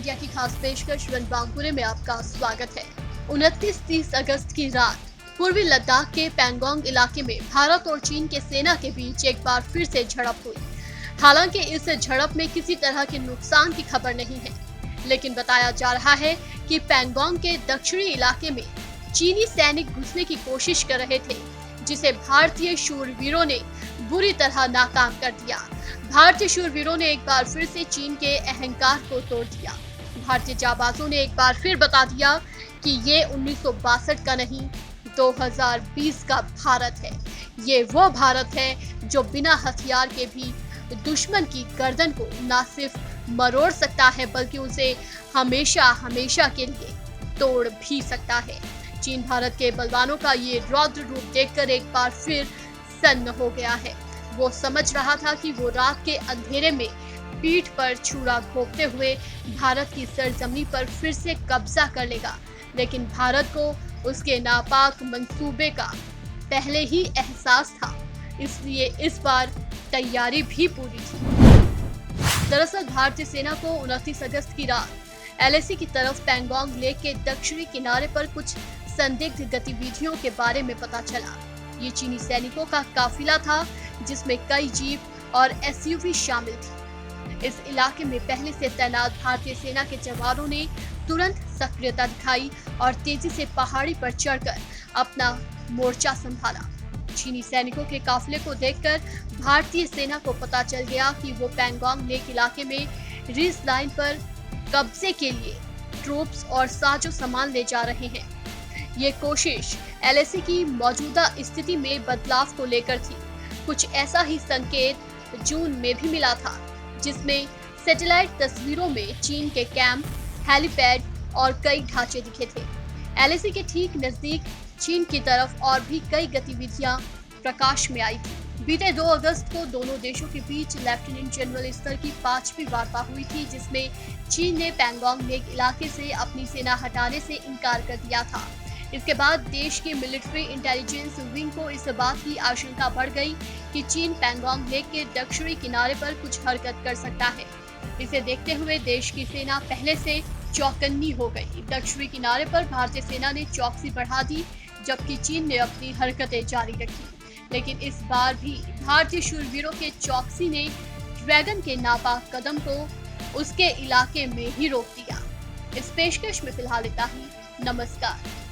India की खास पेशकश रणबांकुरे में आपका स्वागत है। 29-30 अगस्त की रात पूर्वी लद्दाख के पैंगोंग इलाके में भारत और चीन के सेना के बीच एक बार फिर से झड़प हुई। हालांकि इस झड़प में किसी तरह के नुकसान की खबर नहीं है, लेकिन बताया जा रहा है कि पैंगोंग के दक्षिणी इलाके में चीनी सैनिक घुसने की कोशिश कर रहे थे, जिसे भारतीय शूरवीरों ने बुरी तरह नाकाम कर दिया। भारतीय शूरवीरों ने एक बार फिर से चीन के अहंकार को तोड़ दिया। भारतीय जाबाजों ने एक बार फिर बता दिया कि ये 1962 का नहीं, 2020 का भारत है। ये वो भारत है जो बिना हथियार के भी दुश्मन की गर्दन को न सिर्फ मरोड़ सकता है, बल्कि उसे हमेशा हमेशा के लिए तोड़ भी सकता है। चीन भारत के बलवानों का ये रौद्र रूप देखकर एक बार फिर सन्न हो गया है। वो समझ रहा था कि वो रात के अंधेरे में पीठ पर छुरा घोंपते हुए भारत की सरजमी पर फिर से कब्जा कर लेगा, लेकिन भारत को उसके नापाक मंसूबे का पहले ही एहसास था, इसलिए इस बार तैयारी भी पूरी थी। दरअसल भारतीय सेना को 29 अगस्त की रात एलएसी की तरफ पैंगोंग लेक के दक्षिणी किनारे पर कुछ संदिग्ध गतिविधियों के बारे में पता चला। ये चीनी सैनिकों का काफिला था, जिसमें कई जीप और एसयूवी शामिल थी। इस इलाके में पहले से तैनात भारतीय सेना के जवानों ने तुरंत सक्रियता दिखाई और तेजी से पहाड़ी पर चढ़कर अपना मोर्चा संभाला। चीनी सैनिकों के काफिले को देखकर भारतीय सेना को पता चल गया कि वो पैंगोंग लेक इलाके में रीस लाइन पर कब्जे के लिए ट्रूप्स और साजो सामान ले जा रहे हैं। ये कोशिश एलएसी की मौजूदा स्थिति में बदलाव को लेकर थी। कुछ ऐसा ही संकेत जून में भी मिला था, जिसमें सैटेलाइट तस्वीरों में चीन के कैंप, हेलीपैड और कई ढांचे दिखे थे। एलएसी के ठीक नजदीक चीन की तरफ और भी कई गतिविधियां प्रकाश में आई थी। बीते 2 अगस्त को दोनों देशों के बीच लेफ्टिनेंट जनरल स्तर की 5वीं वार्ता हुई थी, जिसमें चीन ने पैंगोंग लेक इलाके से अपनी सेना हटाने से इनकार कर दिया था। इसके बाद देश की मिलिट्री इंटेलिजेंस विंग को इस बात की आशंका बढ़ गई कि चीन पैंगोंग लेक के दक्षिणी किनारे पर कुछ हरकत कर सकता है। इसे देखते हुए देश की सेना पहले से चौकन्नी हो गई। दक्षिणी किनारे पर भारतीय सेना ने चौकसी बढ़ा दी, जबकि चीन ने अपनी हरकतें जारी रखी। लेकिन इस बार भी भारतीय शूरवीरों के चौकसी ने ड्रैगन के नापाक कदम को उसके इलाके में ही रोक दिया। इस पेशकश में फिलहाल इतना ही। नमस्कार।